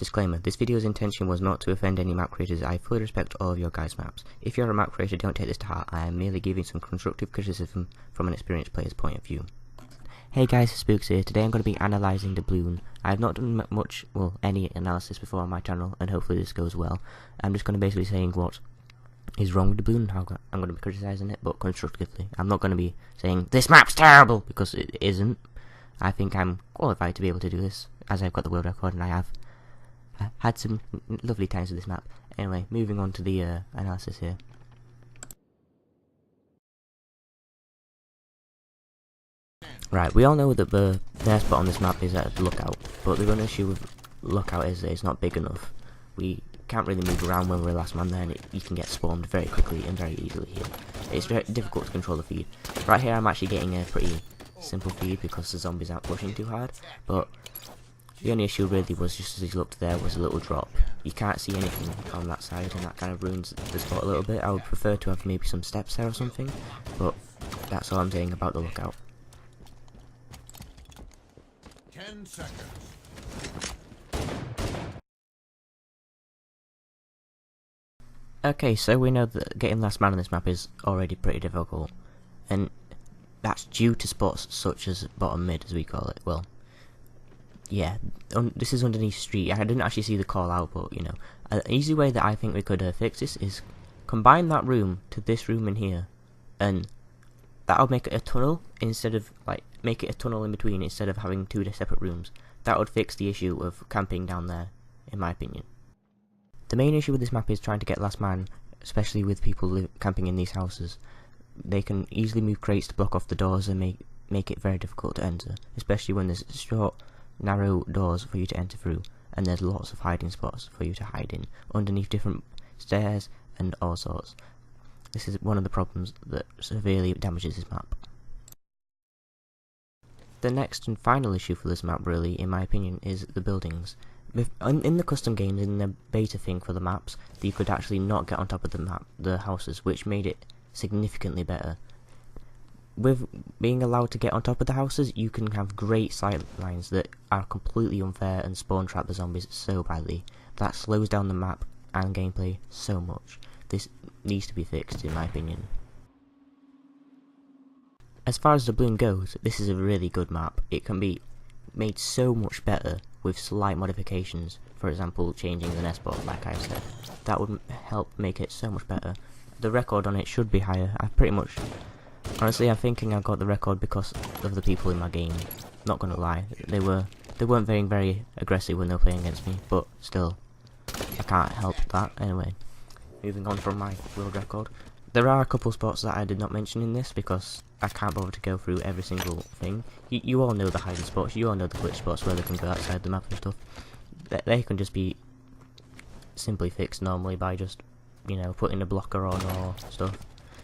Disclaimer, this video's intention was not to offend any map creators. I fully respect all of your guys' maps. If you're a map creator, don't take this to heart. I am merely giving some constructive criticism from an experienced player's point of view. Hey guys, Spooks here. Today I'm going to be analysing Doubloon. I have not done much, well, any analysis before on my channel, and hopefully this goes well. I'm just going to basically saying what is wrong with Doubloon, how I'm going to be criticising it, but constructively. I'm not going to be saying, this map's terrible, because it isn't. I think I'm qualified to be able to do this, as I've got the world record, and I have had some lovely times with this map. Anyway, moving on to the analysis here. Right, we all know that their spot on this map is at the lookout, but the only issue with lookout is that it's not big enough. We can't really move around when we're last man there, and you can get spawned very quickly and very easily here. It's very difficult to control the feed. Right here I'm actually getting a pretty simple feed because the zombies aren't pushing too hard, but the only issue really was just as you looked there was a little drop. You can't see anything on that side, and that kind of ruins the spot a little bit. I would prefer to have maybe some steps there or something, but that's all I'm saying about the lookout. 10 seconds. Okay, so we know that getting last man on this map is already pretty difficult, and that's due to spots such as bottom mid, as we call it. Well, yeah, this is underneath street. I didn't actually see the call out, but you know, an easy way that I think we could fix this is combine that room to this room in here, and that'll make it a tunnel instead of make it a tunnel in between instead of having two separate rooms. That would fix the issue of camping down there, in my opinion. The main issue with this map is trying to get last man, especially with people camping in these houses. They can easily move crates to block off the doors and make it very difficult to enter, especially when there's short, narrow doors for you to enter through, and there's lots of hiding spots for you to hide in, underneath different stairs and all sorts. This is one of the problems that severely damages this map. The next and final issue for this map, really, in my opinion, is the buildings. In the custom games, in the beta thing for the maps, you could actually not get on top of the houses, which made it significantly better. With being allowed to get on top of the houses, you can have great sight lines that are completely unfair and spawn trap the zombies so badly. That slows down the map and gameplay so much. This needs to be fixed, in my opinion. As far as Doubloon goes, this is a really good map. It can be made so much better with slight modifications. For example, changing the nest bot, like I said. That would help make it so much better. The record on it should be higher. Honestly, I'm thinking I got the record because of the people in my game. Not gonna lie, they weren't very aggressive when they were playing against me, but still, I can't help that. Anyway, moving on from my world record, there are a couple spots that I did not mention in this because I can't bother to go through every single thing. You all know the hiding spots, you all know the glitch spots where they can go outside the map and stuff. They can just be simply fixed normally by just, you know, putting a blocker on or stuff.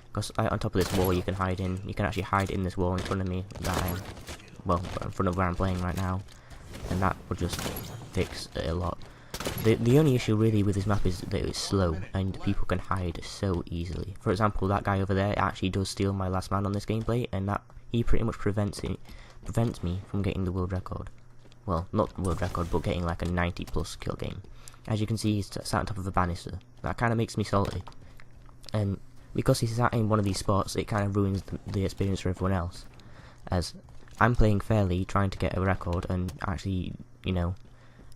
Because on top of this wall you can hide in. You can actually hide in this wall in front of me that in front of where I'm playing right now, and that would just fix it a lot. The only issue really with this map is that it's slow and people can hide so easily. For example, that guy over there actually does steal my last man on this gameplay, and that he pretty much prevents me from getting the world record. Well, not the world record, but getting like a 90+ kill game. As you can see, he's sat on top of a banister. That kind of makes me salty, and because he's sat in one of these spots, it kind of ruins the experience for everyone else. As I'm playing fairly, trying to get a record, and actually, you know,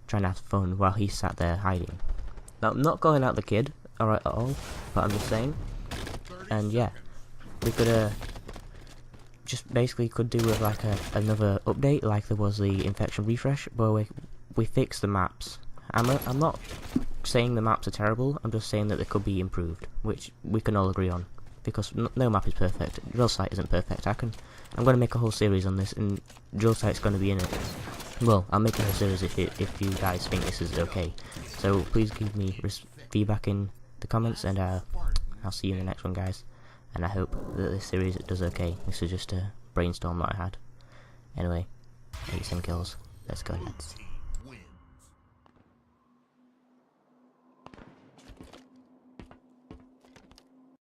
trying to have fun while he's sat there hiding. Now, I'm not calling out the kid, alright at all, but I'm just saying. And yeah, we could just basically could do with like another update, like there was the infection refresh, where we fix the maps. I'm not saying the maps are terrible, I'm just saying that they could be improved, which we can all agree on, because no map is perfect. Drill Site isn't perfect. I'm going to make a whole series on this, and Drill Site's going to be in it. Well, I'll make a whole series if you guys think this is okay. So please give me feedback in the comments, and I'll see you in the next one, guys. And I hope that this series does okay. This is just a brainstorm that I had. Anyway, 87 kills. Let's go, lads.